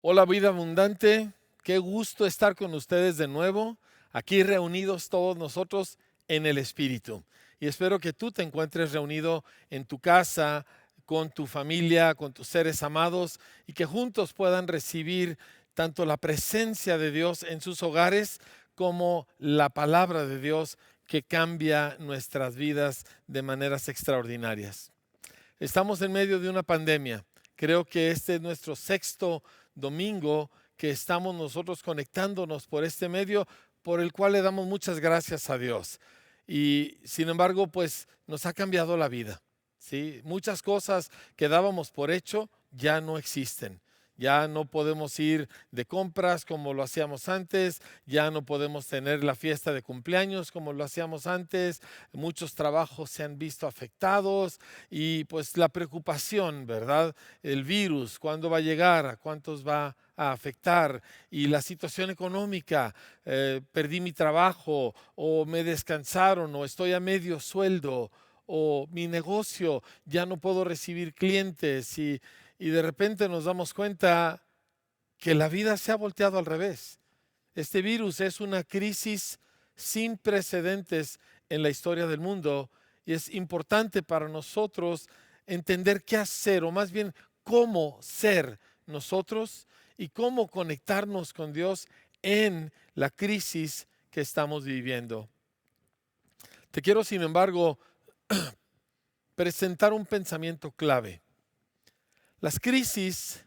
Hola vida abundante, qué gusto estar con ustedes de nuevo, aquí reunidos todos nosotros en el Espíritu. Y espero que tú te encuentres reunido en tu casa, con tu familia, con tus seres amados y que juntos puedan recibir tanto la presencia de Dios en sus hogares como la palabra de Dios que cambia nuestras vidas de maneras extraordinarias. Estamos en medio de una pandemia. Creo que este es nuestro sexto domingo que estamos nosotros conectándonos por este medio, por el cual le damos muchas gracias a Dios. Y sin embargo, pues nos ha cambiado la vida. ¿Sí? Muchas cosas que dábamos por hecho ya no existen. Ya no podemos ir de compras como lo hacíamos antes, ya no podemos tener la fiesta de cumpleaños como lo hacíamos antes, muchos trabajos se han visto afectados y pues la preocupación, ¿verdad? El virus, ¿cuándo va a llegar? ¿A cuántos va a afectar? Y la situación económica, perdí mi trabajo o me descansaron o estoy a medio sueldo o mi negocio ya no puedo recibir clientes y de repente nos damos cuenta que la vida se ha volteado al revés. Este virus es una crisis sin precedentes en la historia del mundo y es importante para nosotros entender qué hacer o más bien cómo ser nosotros y cómo conectarnos con Dios en la crisis que estamos viviendo. Te quiero, sin embargo, presentar un pensamiento clave. Las crisis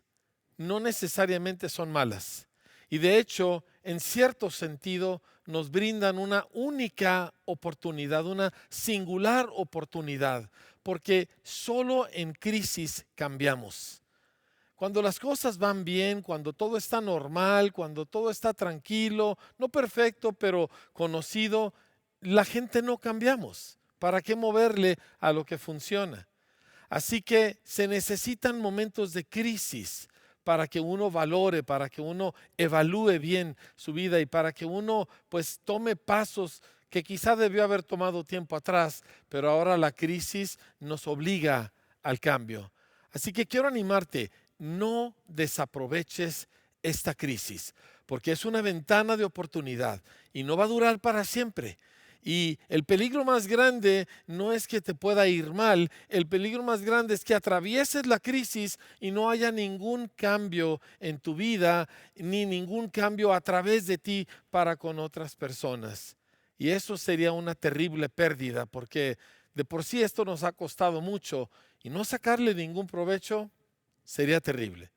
no necesariamente son malas y de hecho, en cierto sentido, nos brindan una única oportunidad, una singular oportunidad, porque solo en crisis cambiamos. Cuando las cosas van bien, cuando todo está normal, cuando todo está tranquilo, no perfecto, pero conocido, la gente no cambiamos. ¿Para qué moverle a lo que funciona? Así que se necesitan momentos de crisis para que uno valore, para que uno evalúe bien su vida y para que uno pues tome pasos que quizá debió haber tomado tiempo atrás, pero ahora la crisis nos obliga al cambio. Así que quiero animarte, no desaproveches esta crisis, porque es una ventana de oportunidad y no va a durar para siempre. Y el peligro más grande no es que te pueda ir mal, el peligro más grande es que atravieses la crisis y no haya ningún cambio en tu vida, ni ningún cambio a través de ti para con otras personas. Y eso sería una terrible pérdida, porque de por sí esto nos ha costado mucho y no sacarle ningún provecho sería terrible.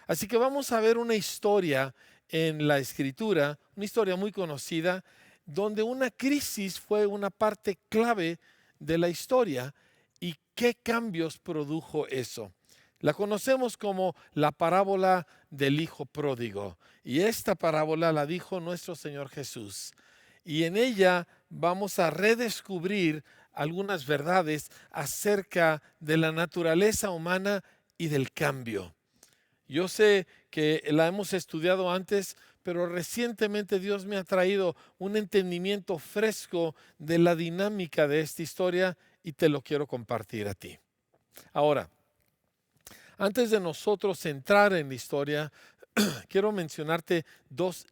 Así que vamos a ver una historia en la Escritura, una historia muy conocida, donde una crisis fue una parte clave de la historia y qué cambios produjo eso. La conocemos como la parábola del Hijo Pródigo y esta parábola la dijo nuestro Señor Jesús. Y en ella vamos a redescubrir algunas verdades acerca de la naturaleza humana y del cambio. Yo sé que la hemos estudiado antes, pero recientemente Dios me ha traído un entendimiento fresco de la dinámica de esta historia y te lo quiero compartir a ti. Ahora, antes de nosotros entrar en la historia, quiero mencionarte dos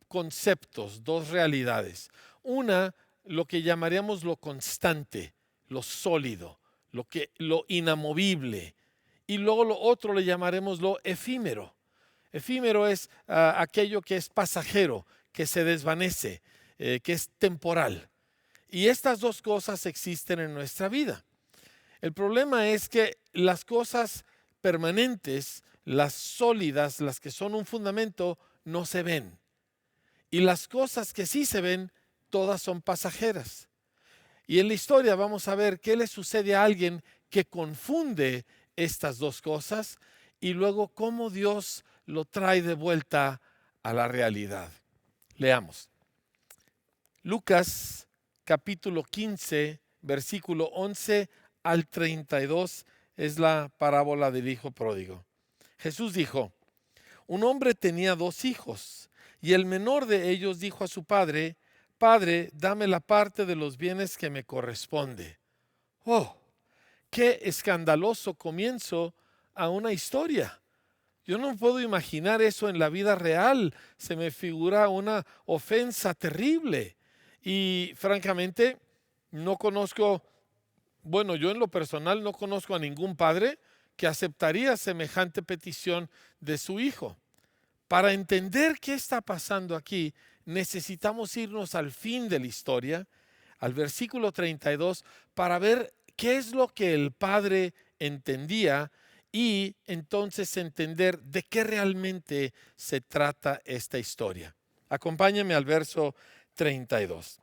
conceptos, dos realidades. Una, lo que llamaríamos lo constante, lo sólido, lo inamovible. Y luego lo otro le llamaremos lo efímero. Efímero es aquello que es pasajero, que se desvanece, que es temporal. Y estas dos cosas existen en nuestra vida. El problema es que las cosas permanentes, las sólidas, las que son un fundamento, no se ven. Y las cosas que sí se ven, todas son pasajeras. Y en la historia vamos a ver qué le sucede a alguien que confunde estas dos cosas y luego cómo Dios lo trae de vuelta a la realidad. Leamos. Lucas capítulo 15, versículo 11 al 32 es la parábola del Hijo Pródigo. Jesús dijo, un hombre tenía dos hijos y el menor de ellos dijo a su padre, Padre, dame la parte de los bienes que me corresponde. ¡Oh! ¡Qué escandaloso comienzo a una historia! Yo no puedo imaginar eso en la vida real. Se me figura una ofensa terrible. Y francamente, no conozco, bueno, yo en lo personal no conozco a ningún padre que aceptaría semejante petición de su hijo. Para entender qué está pasando aquí, necesitamos irnos al fin de la historia, al versículo 32, para ver qué es lo que el padre entendía y entonces entender de qué realmente se trata esta historia. Acompáñame al verso 32.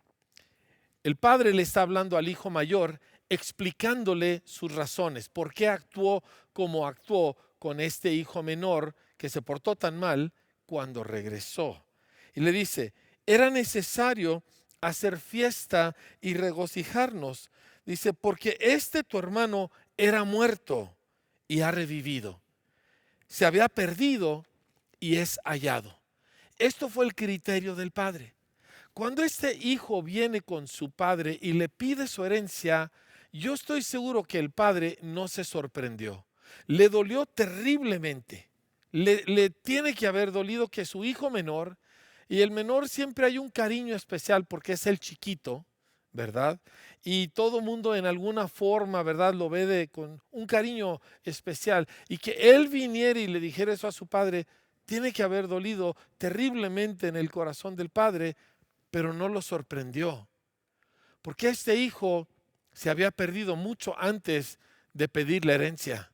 El padre le está hablando al hijo mayor, explicándole sus razones, por qué actuó como actuó con este hijo menor que se portó tan mal cuando regresó. Y le dice, era necesario hacer fiesta y regocijarnos. Dice, porque este tu hermano era muerto y ha revivido. Se había perdido y es hallado. Esto fue el criterio del padre. Cuando este hijo viene con su padre y le pide su herencia, yo estoy seguro que el padre no se sorprendió. Le dolió terriblemente. Le tiene que haber dolido que su hijo menor, y el menor siempre hay un cariño especial porque es el chiquito, ¿verdad? Y todo mundo en alguna forma, ¿verdad? Lo ve con un cariño especial. Y que él viniera y le dijera eso a su padre, tiene que haber dolido terriblemente en el corazón del padre, pero no lo sorprendió. Porque este hijo se había perdido mucho antes de pedir la herencia.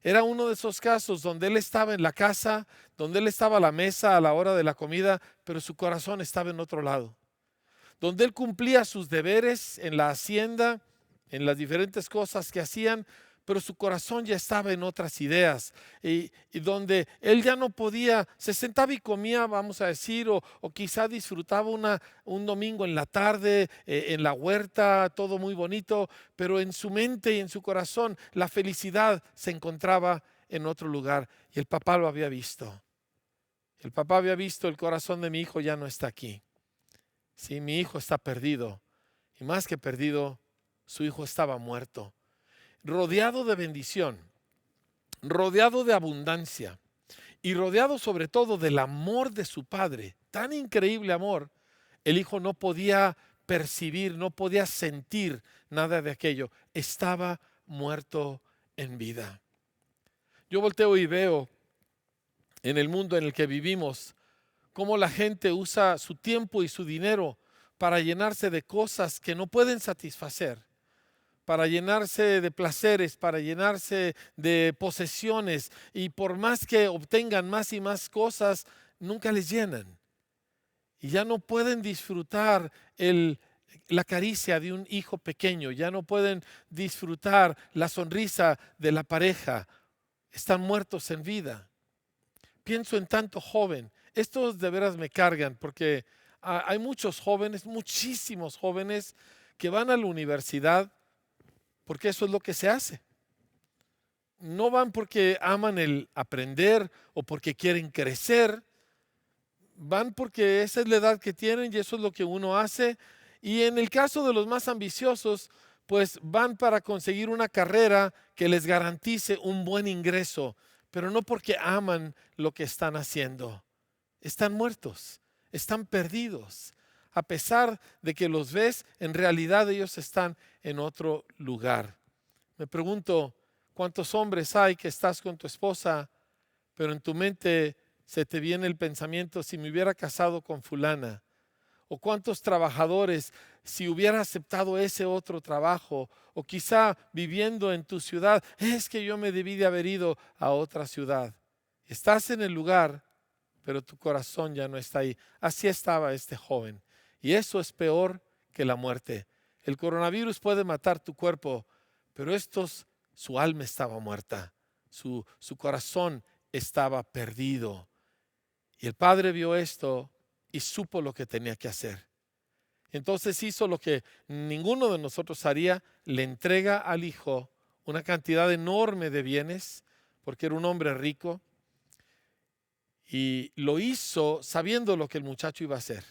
Era uno de esos casos donde él estaba en la casa, donde él estaba a la mesa a la hora de la comida, pero su corazón estaba en otro lado. Donde él cumplía sus deberes en la hacienda, en las diferentes cosas que hacían, pero su corazón ya estaba en otras ideas. Y donde él ya no podía, se sentaba y comía, vamos a decir, o quizá disfrutaba un domingo en la tarde, en la huerta, todo muy bonito, pero en su mente y en su corazón la felicidad se encontraba en otro lugar. Y el papá lo había visto. El papá había visto, el corazón de mi hijo ya no está aquí. Sí, mi hijo está perdido. Y más que perdido, su hijo estaba muerto. Rodeado de bendición, rodeado de abundancia y rodeado sobre todo del amor de su padre, tan increíble amor, el hijo no podía percibir, no podía sentir nada de aquello. Estaba muerto en vida. Yo volteo y veo en el mundo en el que vivimos cómo la gente usa su tiempo y su dinero para llenarse de cosas que no pueden satisfacer, para llenarse de placeres, para llenarse de posesiones, y por más que obtengan más y más cosas, nunca les llenan. Y ya no pueden disfrutar la caricia de un hijo pequeño, ya no pueden disfrutar la sonrisa de la pareja, están muertos en vida. Pienso en tanto joven, estos de veras me cargan porque hay muchos jóvenes, muchísimos jóvenes que van a la universidad porque eso es lo que se hace. No van porque aman el aprender o porque quieren crecer. Van porque esa es la edad que tienen y eso es lo que uno hace. Y en el caso de los más ambiciosos, pues van para conseguir una carrera que les garantice un buen ingreso, pero no porque aman lo que están haciendo. Están muertos, están perdidos. A pesar de que los ves, en realidad ellos están en otro lugar. Me pregunto, ¿cuántos hombres hay que estás con tu esposa, pero en tu mente se te viene el pensamiento, si me hubiera casado con fulana? ¿O cuántos trabajadores, si hubiera aceptado ese otro trabajo, o quizá viviendo en tu ciudad, es que yo me debí de haber ido a otra ciudad? Estás en el lugar, pero tu corazón ya no está ahí. Así estaba este joven. Y eso es peor que la muerte. El coronavirus puede matar tu cuerpo, pero su alma estaba muerta. Su corazón estaba perdido. Y el padre vio esto y supo lo que tenía que hacer. Entonces hizo lo que ninguno de nosotros haría, le entrega al hijo una cantidad enorme de bienes, porque era un hombre rico, y lo hizo sabiendo lo que el muchacho iba a hacer.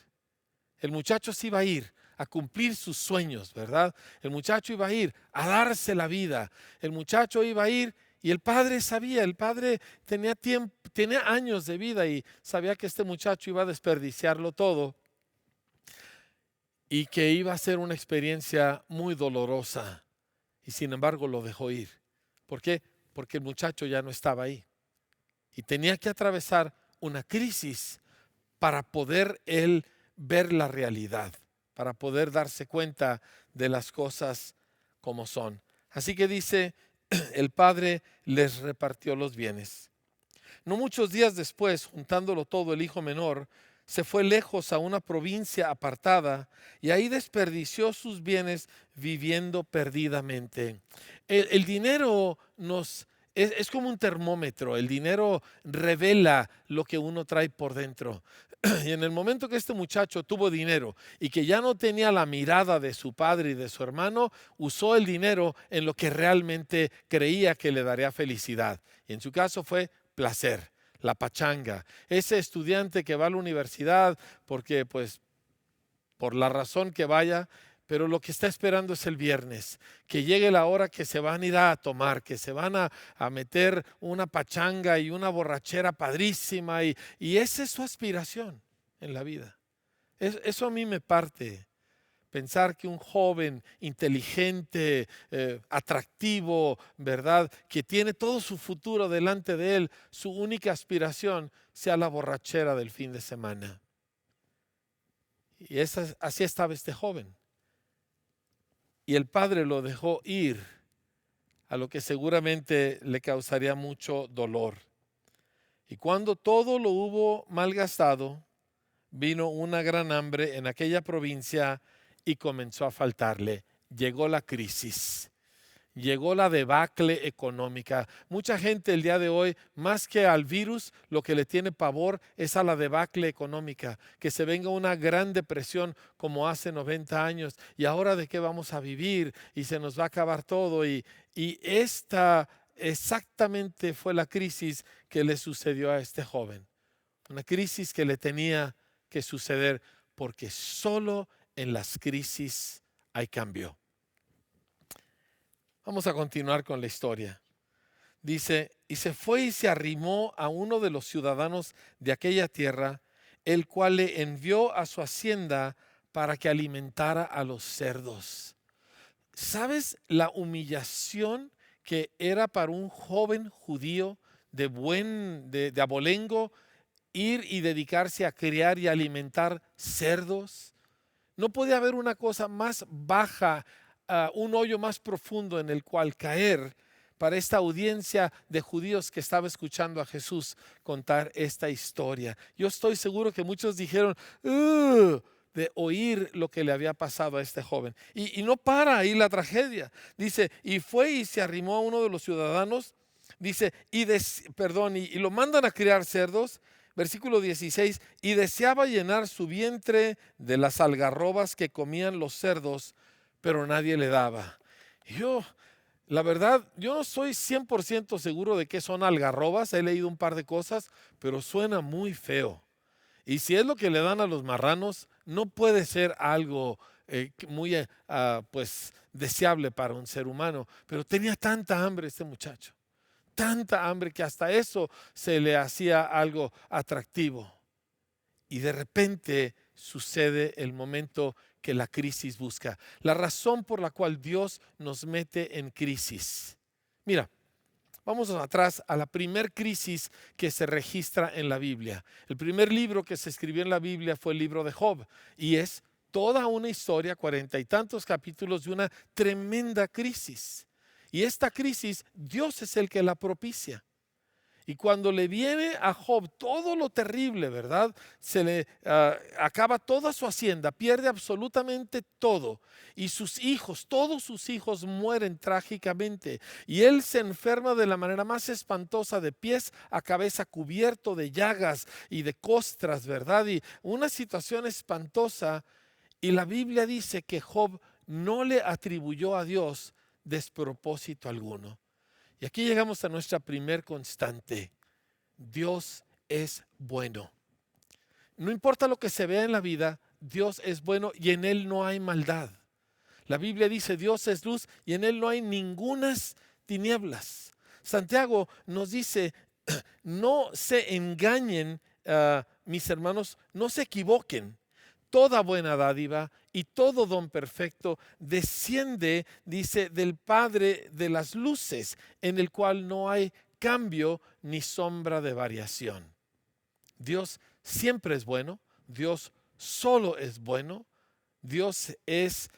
El muchacho se iba a ir a cumplir sus sueños, ¿verdad? El muchacho iba a ir a darse la vida. El muchacho iba a ir Y el padre sabía, el padre tenía tiempo, tenía años de vida y sabía que este muchacho iba a desperdiciarlo todo y que iba a ser una experiencia muy dolorosa. Y sin embargo lo dejó ir. ¿Por qué? Porque el muchacho ya no estaba ahí. Y tenía que atravesar una crisis para poder él ver la realidad, para poder darse cuenta de las cosas como son. Así que dice, el padre les repartió los bienes. No muchos días después, juntándolo todo, el hijo menor se fue lejos a una provincia apartada y ahí desperdició sus bienes viviendo perdidamente. El dinero es como un termómetro. El dinero revela lo que uno trae por dentro. Y en el momento que este muchacho tuvo dinero y que ya no tenía la mirada de su padre y de su hermano, usó el dinero en lo que realmente creía que le daría felicidad. Y en su caso fue placer, la pachanga. Ese estudiante que va a la universidad porque pues por la razón que vaya, pero lo que está esperando es el viernes, que llegue la hora que se van a ir a tomar, que se van a meter una pachanga y una borrachera padrísima y esa es su aspiración en la vida. Eso a mí me parte. Pensar que un joven inteligente, atractivo, ¿verdad? Que tiene todo su futuro delante de él, su única aspiración sea la borrachera del fin de semana. Y así estaba este joven. Y el padre lo dejó ir a lo que seguramente le causaría mucho dolor. Y cuando todo lo hubo malgastado, vino una gran hambre en aquella provincia y comenzó a faltarle. Llegó la crisis. Llegó la debacle económica. Mucha gente el día de hoy, más que al virus, lo que le tiene pavor es a la debacle económica, que se venga una gran depresión como hace 90 años. ¿Y ahora de qué vamos a vivir? Y se nos va a acabar todo. Y esta exactamente fue la crisis que le sucedió a este joven. Una crisis que le tenía que suceder porque solo en las crisis hay cambio. Vamos a continuar con la historia. Dice, y se fue y se arrimó a uno de los ciudadanos de aquella tierra, el cual le envió a su hacienda para que alimentara a los cerdos. ¿Sabes la humillación que era para un joven judío de abolengo ir y dedicarse a criar y alimentar cerdos? No podía haber una cosa más baja, un hoyo más profundo en el cual caer para esta audiencia de judíos que estaba escuchando a Jesús contar esta historia. Yo estoy seguro que muchos dijeron, "Ugh", de oír lo que le había pasado a este joven. Y no para ahí la tragedia. Dice, y fue y se arrimó a uno de los ciudadanos, dice, y lo mandan a criar cerdos. Versículo 16, y deseaba llenar su vientre de las algarrobas que comían los cerdos, pero nadie le daba. La verdad, yo no soy 100% seguro de qué son algarrobas, he leído un par de cosas, pero suena muy feo. Y si es lo que le dan a los marranos, no puede ser algo muy pues deseable para un ser humano. Pero tenía tanta hambre este muchacho. Tanta hambre que hasta eso se le hacía algo atractivo. Y de repente sucede el momento que la crisis busca. La razón por la cual Dios nos mete en crisis. Mira, vamos atrás a la primer crisis que se registra en la Biblia. El primer libro que se escribió en la Biblia fue el libro de Job. Y es toda una historia, 40 y tantos capítulos de una tremenda crisis. Y esta crisis, Dios es el que la propicia. Y cuando le viene a Job todo lo terrible, ¿verdad? Se le acaba toda su hacienda, pierde absolutamente todo. Y sus hijos, todos sus hijos mueren trágicamente. Y él se enferma de la manera más espantosa, de pies a cabeza, cubierto de llagas y de costras, ¿verdad? Y una situación espantosa. Y la Biblia dice que Job no le atribuyó a Dios despropósito alguno. Y aquí llegamos a nuestra primer constante. Dios es bueno. No importa lo que se vea en la vida, Dios es bueno y en Él no hay maldad. La Biblia dice, Dios es luz y en Él no hay ningunas tinieblas. Santiago nos dice, no se engañen, mis hermanos, no se equivoquen. Toda buena dádiva y todo don perfecto desciende, dice, del Padre de las luces, en el cual no hay cambio ni sombra de variación. Dios siempre es bueno, Dios solo es bueno, Dios es,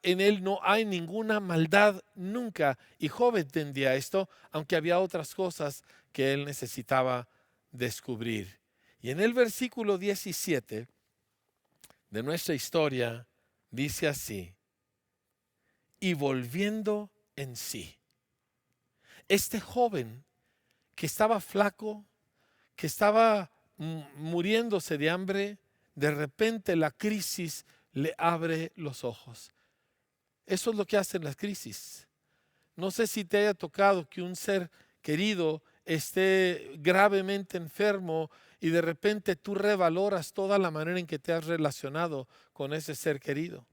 en Él no hay ninguna maldad nunca. Y Job entendía esto, aunque había otras cosas que él necesitaba descubrir. Y en el versículo 17 de nuestra historia dice así: y volviendo en sí. Este joven que estaba flaco, que estaba muriéndose de hambre, de repente la crisis le abre los ojos. Eso es lo que hacen las crisis. No sé si te haya tocado que un ser querido esté gravemente enfermo y de repente tú revaloras toda la manera en que te has relacionado con ese ser querido.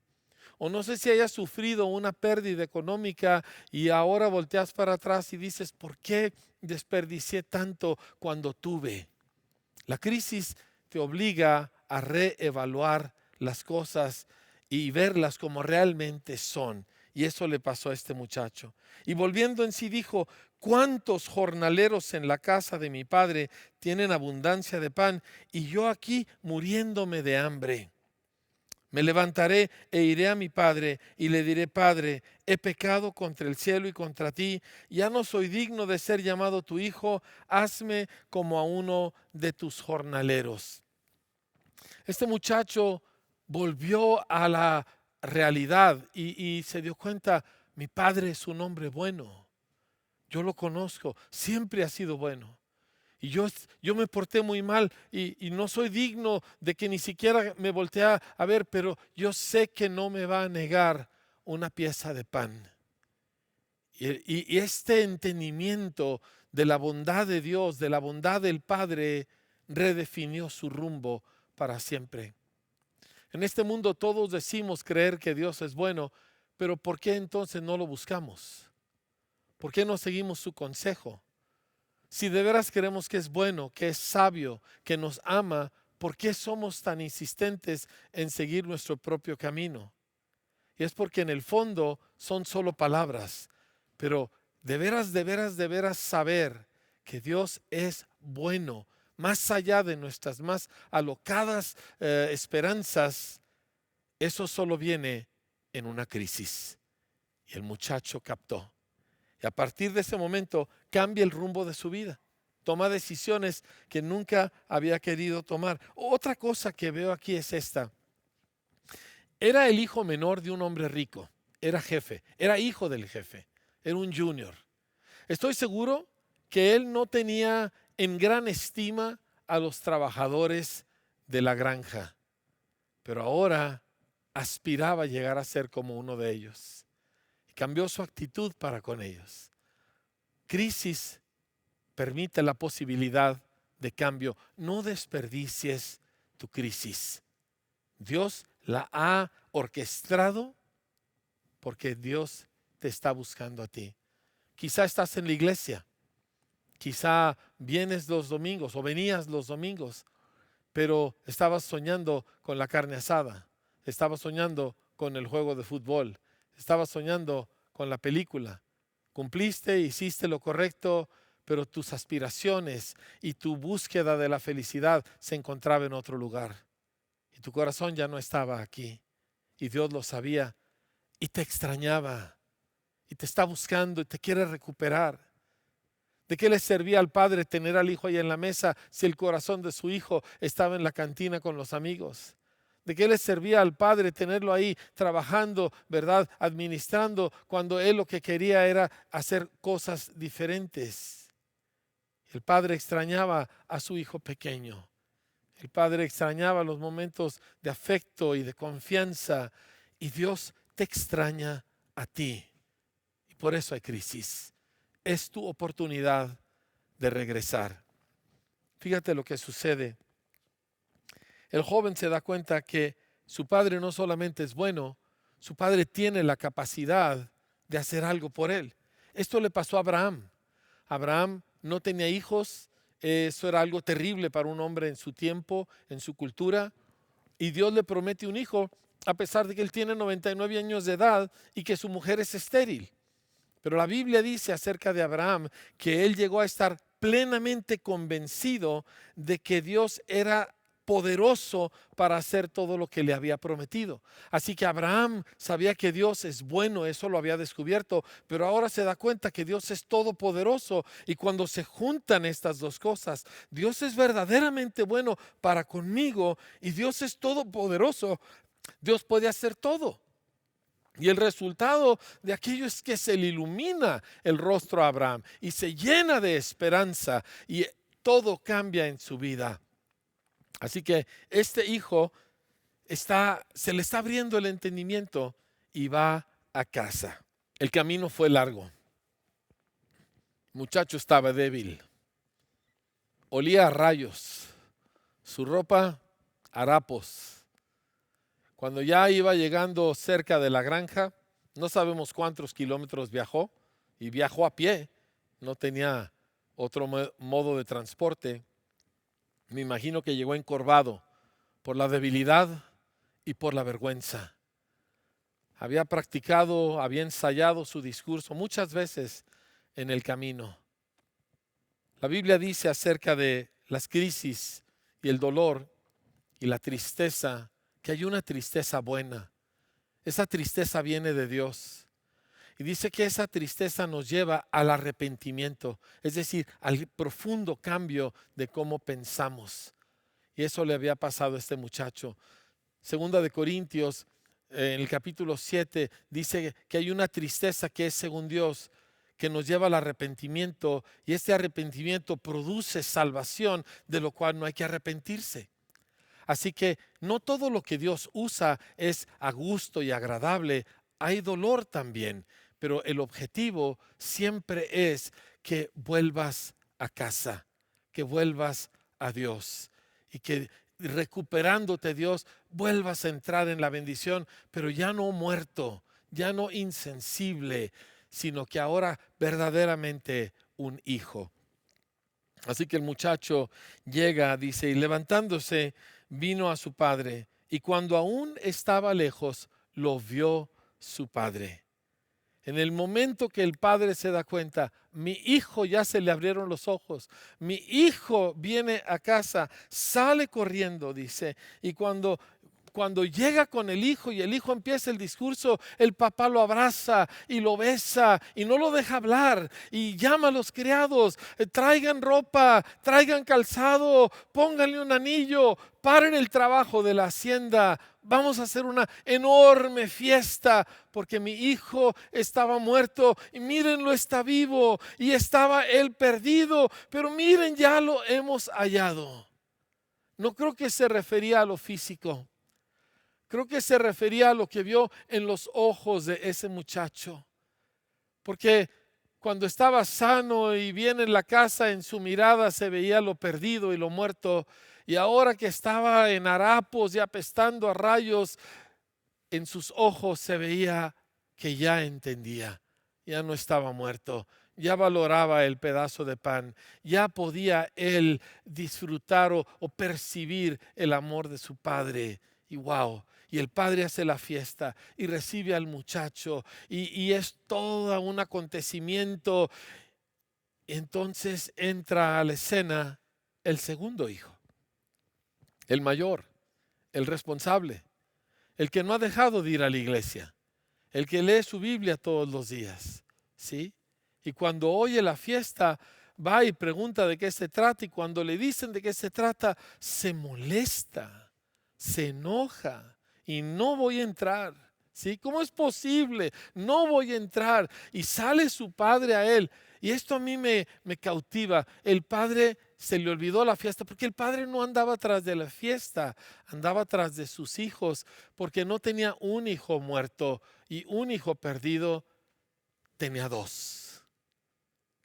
O no sé si hayas sufrido una pérdida económica y ahora volteas para atrás y dices, ¿por qué desperdicié tanto cuando tuve? La crisis te obliga a reevaluar las cosas y verlas como realmente son. Y eso le pasó a este muchacho. Y volviendo en sí dijo, ¿cuántos jornaleros en la casa de mi padre tienen abundancia de pan y yo aquí muriéndome de hambre? Me levantaré e iré a mi padre y le diré, Padre, he pecado contra el cielo y contra ti, ya no soy digno de ser llamado tu hijo, hazme como a uno de tus jornaleros. Este muchacho volvió a la realidad y se dio cuenta, mi padre es un hombre bueno, yo lo conozco, siempre ha sido bueno. Y yo me porté muy mal y no soy digno de que ni siquiera me voltee a ver, pero yo sé que no me va a negar una pieza de pan. Y este entendimiento de la bondad de Dios, de la bondad del Padre, redefinió su rumbo para siempre. En este mundo todos decimos creer que Dios es bueno, pero ¿por qué entonces no lo buscamos? ¿Por qué no seguimos su consejo? Si de veras queremos que es bueno, que es sabio, que nos ama, ¿por qué somos tan insistentes en seguir nuestro propio camino? Y es porque en el fondo son solo palabras, pero de veras, de veras, de veras saber que Dios es bueno, más allá de nuestras más alocadas esperanzas, eso solo viene en una crisis. Y el muchacho captó. Y a partir de ese momento cambia el rumbo de su vida. Toma decisiones que nunca había querido tomar. Otra cosa que veo aquí es esta. Era el hijo menor de un hombre rico. Era jefe. Era hijo del jefe. Era un junior. Estoy seguro que él no tenía en gran estima a los trabajadores de la granja. Pero ahora aspiraba a llegar a ser como uno de ellos. Y cambió su actitud para con ellos. Crisis permite la posibilidad de cambio. No desperdicies tu crisis. Dios la ha orquestado porque Dios te está buscando a ti. Quizá estás en la iglesia, quizá vienes los domingos o venías los domingos, pero estabas soñando con la carne asada, estabas soñando con el juego de fútbol, estabas soñando con la película. Cumpliste, hiciste lo correcto, pero tus aspiraciones y tu búsqueda de la felicidad se encontraba en otro lugar. Y tu corazón ya no estaba aquí. Y Dios lo sabía y te extrañaba. Y te está buscando y te quiere recuperar. ¿De qué le servía al padre tener al hijo ahí en la mesa si el corazón de su hijo estaba en la cantina con los amigos? ¿De qué le servía al padre tenerlo ahí trabajando, verdad, administrando, cuando él lo que quería era hacer cosas diferentes? El padre extrañaba a su hijo pequeño. El padre extrañaba los momentos de afecto y de confianza. Y Dios te extraña a ti. Y por eso hay crisis. Es tu oportunidad de regresar. Fíjate lo que sucede. El joven se da cuenta que su padre no solamente es bueno, su padre tiene la capacidad de hacer algo por él. Esto le pasó a Abraham. Abraham no tenía hijos. Eso era algo terrible para un hombre en su tiempo, en su cultura. Y Dios le promete un hijo a pesar de que él tiene 99 años de edad y que su mujer es estéril. Pero la Biblia dice acerca de Abraham que él llegó a estar plenamente convencido de que Dios era poderoso para hacer todo lo que le había prometido. Así que Abraham sabía que Dios es bueno, eso lo había descubierto, pero ahora se da cuenta que Dios es todopoderoso, y cuando se juntan estas dos cosas, Dios es verdaderamente bueno para conmigo y Dios es todopoderoso, Dios puede hacer todo. Y el resultado de aquello es que se le ilumina el rostro a Abraham y se llena de esperanza y todo cambia en su vida. Así que este hijo se le está abriendo el entendimiento y va a casa. El camino fue largo. El muchacho estaba débil. Olía a rayos. Su ropa, harapos. Cuando ya iba llegando cerca de la granja, no sabemos cuántos kilómetros viajó, y viajó a pie, no tenía otro modo de transporte. Me imagino que llegó encorvado por la debilidad y por la vergüenza. Había practicado, había ensayado su discurso muchas veces en el camino. La Biblia dice acerca de las crisis y el dolor y la tristeza, que hay una tristeza buena. Esa tristeza viene de Dios. Y dice que esa tristeza nos lleva al arrepentimiento, es decir, al profundo cambio de cómo pensamos. Y eso le había pasado a este muchacho. Segunda de Corintios, en el capítulo 7, dice que hay una tristeza que es según Dios, que nos lleva al arrepentimiento, y este arrepentimiento produce salvación, de lo cual no hay que arrepentirse. Así que no todo lo que Dios usa es a gusto y agradable. Hay dolor también, pero el objetivo siempre es que vuelvas a casa, que vuelvas a Dios, y que recuperándote Dios vuelvas a entrar en la bendición, pero ya no muerto, ya no insensible, sino que ahora verdaderamente un hijo. Así que el muchacho llega, dice, y levantándose vino a su padre, y cuando aún estaba lejos, lo vio su padre. En el momento que el padre se da cuenta, mi hijo, ya se le abrieron los ojos, mi hijo viene a casa, sale corriendo, dice, y cuando llega con el hijo y el hijo empieza el discurso, el papá lo abraza y lo besa y no lo deja hablar, y llama a los criados, traigan ropa, traigan calzado, pónganle un anillo, paren el trabajo de la hacienda, vamos a hacer una enorme fiesta porque mi hijo estaba muerto y mírenlo, está vivo, y estaba él perdido, pero miren, ya lo hemos hallado. No creo que se refería a lo físico. Creo que se refería a lo que vio en los ojos de ese muchacho. Porque cuando estaba sano y bien en la casa, en su mirada se veía lo perdido y lo muerto. Y ahora que estaba en harapos y apestando a rayos, en sus ojos se veía que ya entendía. Ya no estaba muerto. Ya valoraba el pedazo de pan. Ya podía él disfrutar o percibir el amor de su padre. Y wow. Y el padre hace la fiesta y recibe al muchacho, y es todo un acontecimiento. Entonces entra a la escena el segundo hijo, el mayor, el responsable, el que no ha dejado de ir a la iglesia, el que lee su Biblia todos los días, ¿sí? Y cuando oye la fiesta, va y pregunta de qué se trata, y cuando le dicen de qué se trata, se molesta, se enoja. Y no voy a entrar, ¿sí? ¿Cómo es posible? No voy a entrar. Y sale su padre a él. Y esto a mí me cautiva. El padre se le olvidó la fiesta, porque el padre no andaba tras de la fiesta, andaba tras de sus hijos, porque no tenía un hijo muerto y un hijo perdido, tenía dos.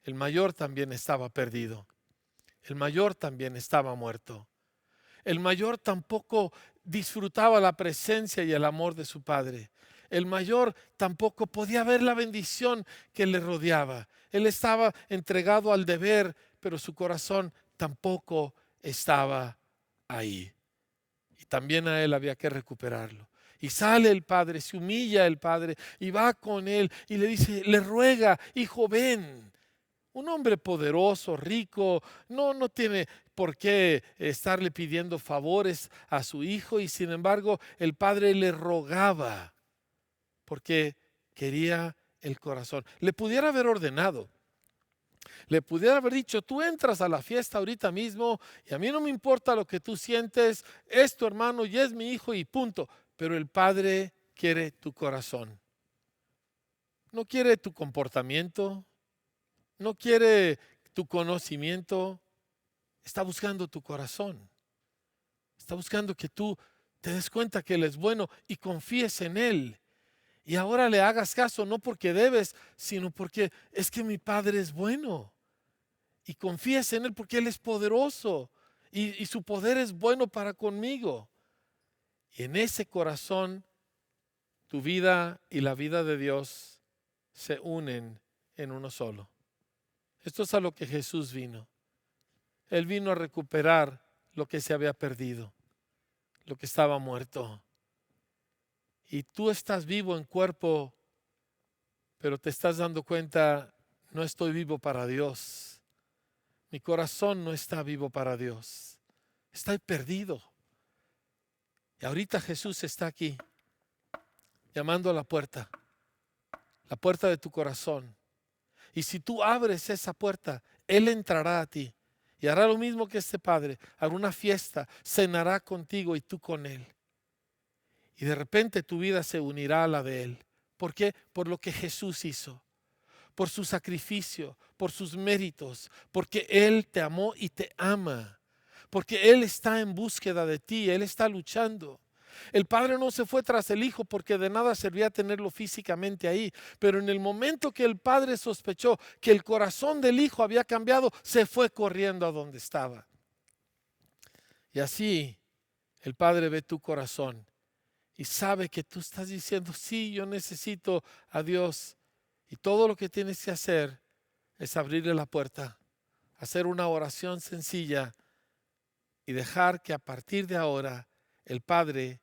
El mayor también estaba perdido. El mayor también estaba muerto. El mayor tampoco disfrutaba la presencia y el amor de su padre. el mayor, tampoco podía ver la bendición que le rodeaba. Él estaba entregado al deber, pero su corazón tampoco estaba ahí. Y también a él había que recuperarlo. Y sale el padre, se humilla el padre y va con él y le dice, le ruega, hijo, ven. Un hombre poderoso, rico, no tiene por qué estarle pidiendo favores a su hijo, y sin embargo el padre le rogaba porque quería el corazón. Le pudiera haber ordenado, le pudiera haber dicho, tú entras a la fiesta ahorita mismo y a mí no me importa lo que tú sientes, es tu hermano y es mi hijo y punto. Pero el padre quiere tu corazón. No quiere tu comportamiento, no quiere tu conocimiento, está buscando tu corazón. Está buscando que tú te des cuenta que Él es bueno y confíes en Él. Y ahora le hagas caso, no porque debes, sino porque es que mi Padre es bueno. Y confíes en Él porque Él es poderoso y su poder es bueno para conmigo. Y en ese corazón, tu vida y la vida de Dios se unen en uno solo. Esto es a lo que Jesús vino. Él vino a recuperar lo que se había perdido, lo que estaba muerto. Y tú estás vivo en cuerpo, pero te estás dando cuenta, no estoy vivo para Dios. Mi corazón no está vivo para Dios. Estoy perdido. Y ahorita Jesús está aquí, llamando a la puerta de tu corazón. Y si tú abres esa puerta, Él entrará a ti y hará lo mismo que este padre. Hará una fiesta, cenará contigo y tú con Él. Y de repente tu vida se unirá a la de Él. ¿Por qué? Por lo que Jesús hizo, por su sacrificio, por sus méritos, porque Él te amó y te ama, porque Él está en búsqueda de ti, Él está luchando. El padre no se fue tras el hijo porque de nada servía tenerlo físicamente ahí, pero en el momento que el padre sospechó que el corazón del hijo había cambiado, se fue corriendo a donde estaba. Y así el padre ve tu corazón y sabe que tú estás diciendo, sí, yo necesito a Dios. Y todo lo que tienes que hacer es abrirle la puerta, hacer una oración sencilla y dejar que a partir de ahora el Padre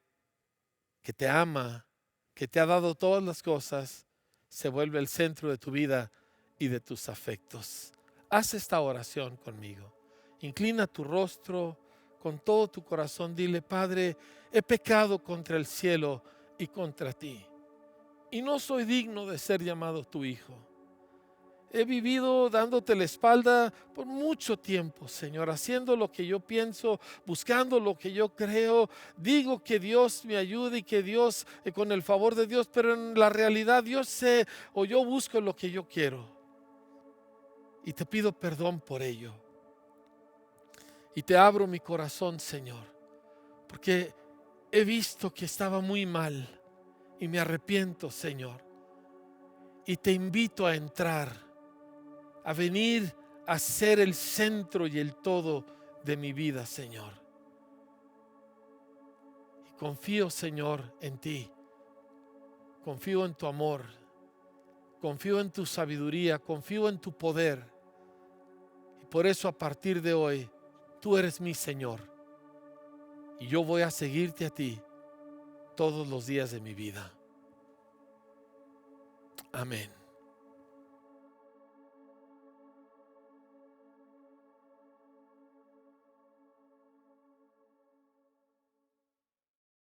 que te ama, que te ha dado todas las cosas, se vuelve el centro de tu vida y de tus afectos. Haz esta oración conmigo. Inclina tu rostro con todo tu corazón. Dile, Padre, he pecado contra el cielo y contra ti, y no soy digno de ser llamado tu hijo. He vivido dándote la espalda por mucho tiempo, Señor, haciendo lo que yo pienso, buscando lo que yo creo. Digo que Dios me ayude y que Dios, con el favor de Dios, pero en la realidad yo sé o yo busco lo que yo quiero. Y te pido perdón por ello. Y te abro mi corazón, Señor, porque he visto que estaba muy mal y me arrepiento, Señor. Y te invito a entrar, a venir a ser el centro y el todo de mi vida, Señor. Y confío, Señor, en ti. Confío en tu amor. Confío en tu sabiduría. Confío en tu poder. Y por eso a partir de hoy, tú eres mi Señor. Y yo voy a seguirte a ti todos los días de mi vida. Amén.